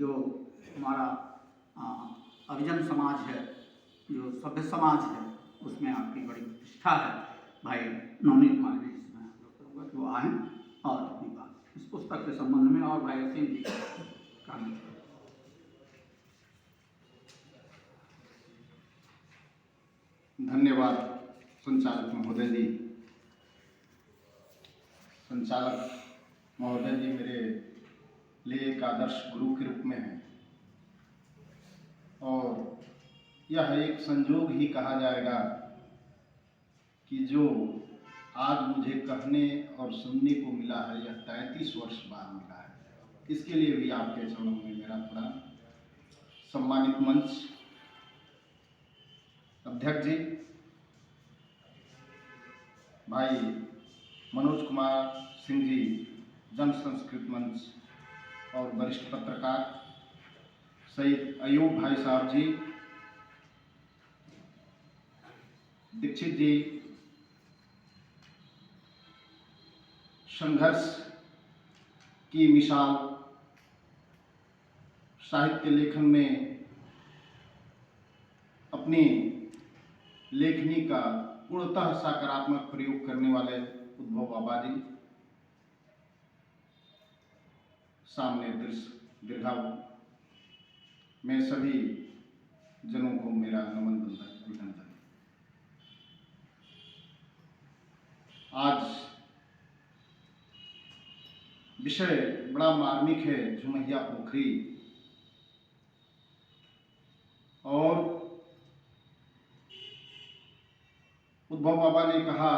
जो हमारा हरिजन समाज है, जो सभ्य समाज है, उसमें आपकी बड़ी प्रतिष्ठा है। भाई नवनीत मालवीय इसमें करूँगा कि वो आएँ और अपनी बात इस पुस्तक के संबंध में और भाई असीम जी का धन्यवाद संचालक महोदय जी। संचालक महोदय जी मेरे लिए एक आदर्श गुरु के रूप में हैं और यह एक संयोग ही कहा जाएगा कि जो आज मुझे कहने और सुनने को मिला है यह 33 वर्ष बाद मिला है। इसके लिए भी आपके चरणों में मेरा प्रणाम। सम्मानित मंच अध्यक्ष जी, भाई मनोज कुमार सिंह जी, जन संस्कृत मंच और वरिष्ठ पत्रकार सईद अयूब भाई साहब जी, दीक्षित जी, संघर्ष की मिसाल साहित्य लेखन में अपनी लेखनी का पूर्णतः सकारात्मक प्रयोग करने वाले उद्धव बाबा जी, सामने दृश्य दीर्घायु में सभी जनों को मेरा नमन अभिनंदन। आज विषय बड़ा मार्मिक है, झुमैया पोखरी, और उद्धव बाबा ने कहा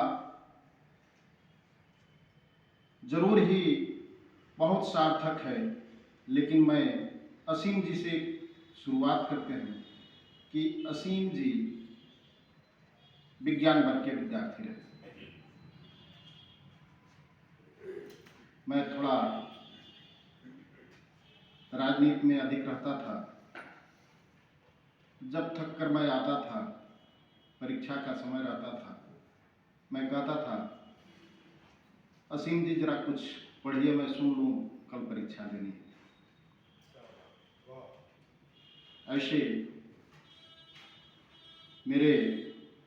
जरूर ही बहुत सार्थक है, लेकिन मैं असीम जी से शुरुआत करते हैं कि असीम जी विज्ञान वर्ग के विद्यार्थी रहे। मैं थोड़ा राजनीति में अधिक रहता था। जब थक कर मैं आता था, परीक्षा का समय रहता था, मैं कहता था असीम जी जरा कुछ पढ़िए, मैं सुन लूँ, कल परीक्षा देनी है। ऐसे मेरे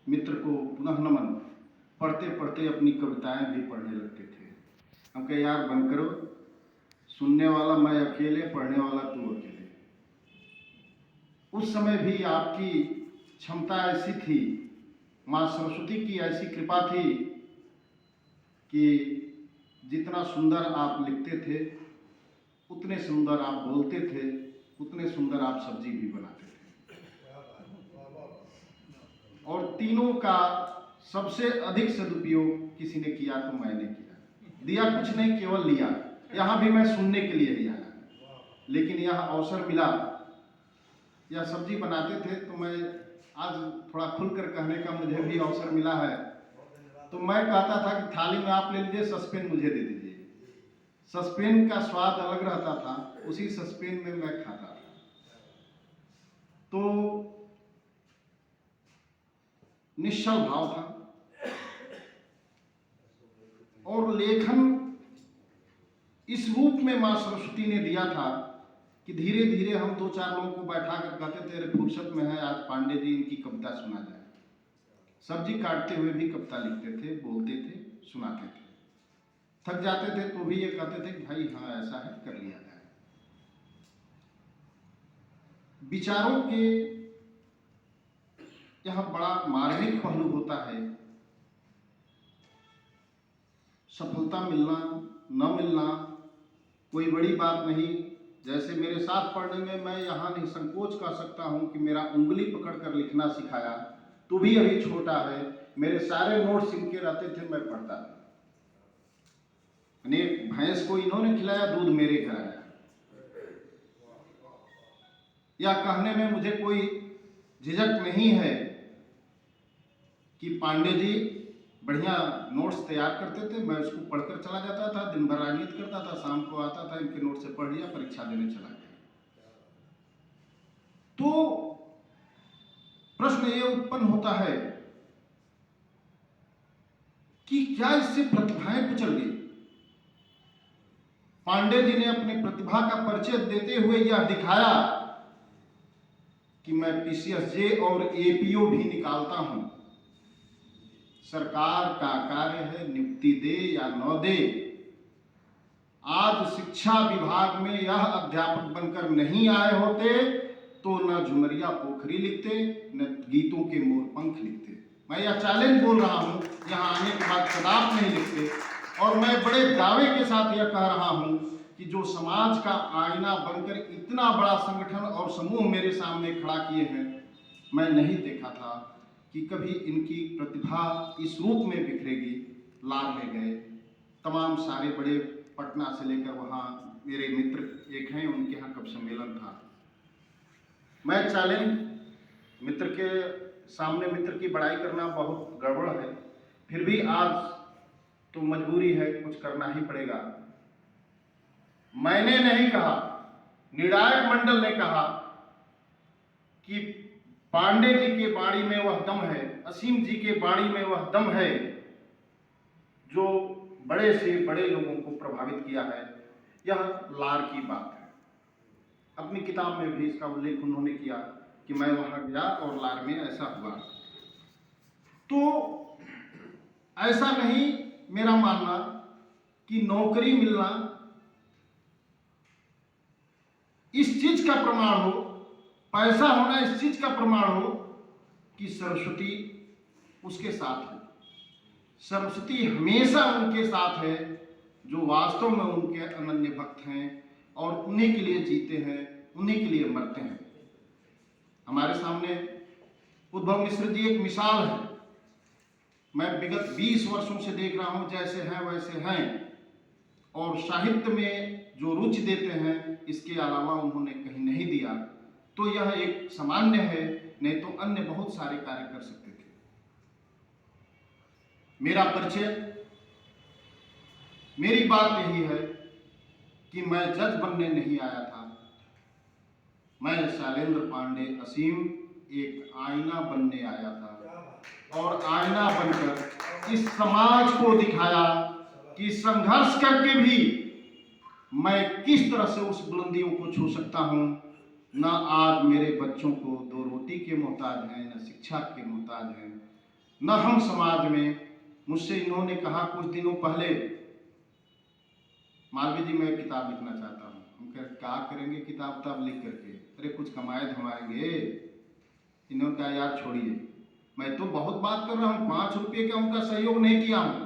मित्र को पुनः नमन। पढ़ते पढ़ते अपनी कविताएं भी पढ़ने लगते थे। हम कहे यार बंद करो, सुनने वाला मैं अकेले, पढ़ने वाला तू अकेले। उस समय भी आपकी क्षमता ऐसी थी, माँ सरस्वती की ऐसी कृपा थी कि जितना सुंदर आप लिखते थे उतने सुंदर आप बोलते थे, उतने सुंदर आप सब्जी भी बनाते थे। और तीनों का सबसे अधिक सदुपयोग किसी ने किया तो मैंने किया। दिया कुछ नहीं, केवल लिया। यहाँ भी मैं सुनने के लिए ही आया, लेकिन यह अवसर मिला। यह सब्जी बनाते थे तो मैं आज थोड़ा खुलकर कहने का मुझे भी अवसर मिला है। तो मैं कहता था कि थाली में आप ले लीजिए, सस्पेन मुझे दे दीजिए। सस्पेन का स्वाद अलग रहता था, उसी सस्पेन में मैं खाता था। तो निश्चल भाव था और लेखन इस रूप में माँ सरस्वती ने दिया था कि धीरे धीरे हम दो चार लोगों को बैठा कर कहते थे अरे फुर्सत में है, आज पांडे जी इनकी कविता सुना जाए। सब्जी काटते हुए भी कविता लिखते थे, बोलते थे, सुनाते थे। थक जाते थे तो भी ये कहते थे कि भाई हाँ ऐसा है, कर लिया जाए। विचारों के यह बड़ा मार्मिक पहलू होता है। सफलता मिलना न मिलना कोई बड़ी बात नहीं। जैसे मेरे साथ पढ़ने में मैं यहाँ निसंकोच कह सकता हूँ कि मेरा उंगली पकड़कर लिखना सिखाया। तू भी अभी छोटा है, मेरे सारे नोट्स इनके रहते थे, मैं पढ़ता था। भैंस को इन्होंने खिलाया, दूध मेरे घर आया। या कहने में मुझे कोई झिझक नहीं है कि पांडे जी बढ़िया नोट्स तैयार करते थे, मैं उसको पढ़कर चला जाता था, दिन भर राजनीति करता था, शाम को आता था, इनके नोट से पढ़ लिया, परीक्षा देने चला गया। तो प्रश्न ये उत्पन्न होता है कि क्या इससे प्रतिभाएं कुचल गई? पांडे जी ने अपनी प्रतिभा का परिचय देते हुए यह दिखाया कि मैं पीसीएसजे और एपीओ भी निकालता हूं। सरकार का कार्य है नियुक्ति दे या न दे। आज शिक्षा विभाग में यह अध्यापक बनकर नहीं आए होते तो न झुमरिया पोखरी लिखते, न गीतों के मोरपंख लिखते। मैं यह चैलेंज बोल रहा हूं, यहां आने के बाद कदाप नहीं लिखते। और मैं बड़े दावे के साथ यह कह रहा हूं कि जो समाज का आईना बनकर इतना बड़ा संगठन और समूह मेरे सामने खड़ा किए हैं, मैं नहीं देखा था कि कभी इनकी प्रतिभा इस रूप में बिखरेगी। लार में गए, तमाम सारे बड़े पटना से लेकर वहाँ मेरे मित्र एक हैं, उनके यहाँ कब सम्मेलन था। मैं चैलेंज मित्र के सामने मित्र की बड़ाई करना बहुत गड़बड़ है, फिर भी आज तो मजबूरी है, कुछ करना ही पड़ेगा। मैंने नहीं कहा, निर्णायक मंडल ने कहा कि पांडे जी के बाणी में वह दम है, असीम जी के बाणी में वह दम है जो बड़े से बड़े लोगों को प्रभावित किया है। यह लार की बात है। अपनी किताब में भी इसका उल्लेख उन्होंने किया कि मैं वहां गया और लार में ऐसा हुआ। तो ऐसा नहीं मेरा मानना कि नौकरी मिलना इस चीज का प्रमाण हो, पैसा होना इस चीज का प्रमाण हो कि सरस्वती उसके साथ है। सरस्वती हमेशा उनके साथ है जो वास्तव में उनके अनन्य भक्त हैं और उन्हीं के लिए जीते हैं, उन्हीं के लिए मरते हैं। हमारे सामने उद्धव मिश्र जी एक मिसाल है। मैं विगत 20 वर्षों से देख रहा हूं, जैसे हैं वैसे हैं और साहित्य में जो रुचि देते हैं इसके अलावा उन्होंने कहीं नहीं दिया। तो यह एक सामान्य है, नहीं तो अन्य बहुत सारे कार्य कर सकते थे। मेरा परिचय, मेरी बात यही है कि मैं जज बनने नहीं आया था। मैं शैलेंद्र पांडे असीम एक आईना बनने आया था और आईना बनकर इस समाज को दिखाया कि संघर्ष करके भी मैं किस तरह से उस बुलंदियों को छू सकता हूं। न आज मेरे बच्चों को 2 रोटी के मोहताज हैं, न शिक्षा के मोहताज हैं, न हम समाज में। मुझसे इन्होंने कहा कुछ दिनों पहले, मालवीय जी मैं किताब लिखना चाहता हूँ। हम कह क्या करेंगे किताब लिख करके, अरे कुछ कमाए धमाएंगे। इन्होंने कहा यार छोड़िए, मैं तो बहुत बात कर रहा हूँ, 5 रुपये का उनका सहयोग नहीं किया हूँ।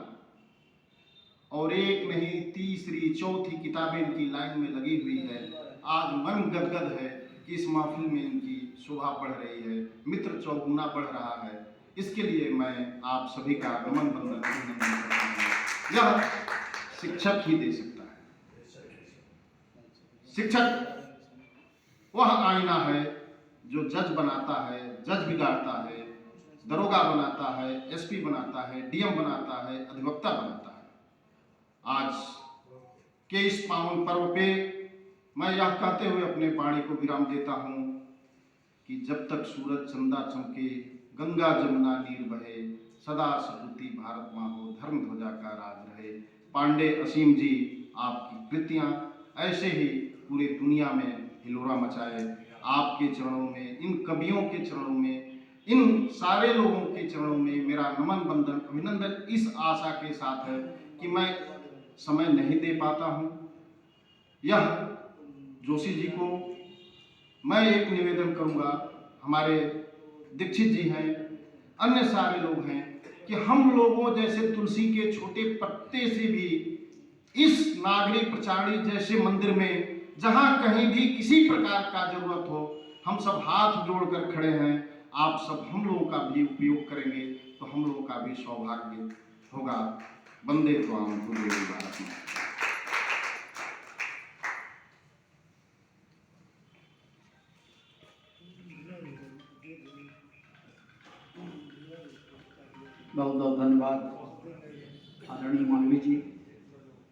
और एक नहीं, तीसरी चौथी किताबें इनकी लाइन में लगी हुई है। आज मन गदगद है कि इस महफिल में इनकी शोभा बढ़ रही है, मित्र चौगुना बढ़ रहा है। इसके लिए मैं आप सभी का नमन बंदन करता हूँ। यह शिक्षक ही दे सकता है। शिक्षक वह आईना है जो जज बनाता है, जज बिगाड़ता है, दरोगा बनाता है, एसपी बनाता है, डीएम बनाता है, अधिवक्ता बनाता है। आज के इस पावन पर्व पे मैं यह कहते हुए अपने वाणी को विराम देता हूं कि जब तक सूरज चंदा चमके, गंगा जमुना नीर बहे, सदा सपूती भारत माँ हो, धर्म ध्वजा का राज रहे। पांडे असीम जी, आपकी कृतियां ऐसे ही पूरे दुनिया में हिलोरा मचाए। आपके चरणों में, इन कवियों के चरणों में, इन सारे लोगों के चरणों में मेरा नमन बंदन अभिनंदन इस आशा के साथ है कि मैं समय नहीं दे पाता हूं। यह जोशी जी को मैं एक निवेदन करूंगा, हमारे दीक्षित जी हैं, अन्य सारे लोग हैं, कि हम लोगों जैसे तुलसी के छोटे पत्ते से भी इस नागरी प्रचारी जैसे मंदिर में जहां कहीं भी किसी प्रकार का जरूरत हो, हम सब हाथ जोड़कर खड़े हैं। आप सब हम लोगों का भी उपयोग करेंगे तो हम लोगों का भी सौभाग्य होगा। वंदे त्वाम गुरुदेव भारत माता। बहुत बहुत धन्यवाद आदरणीय मालवीय जी।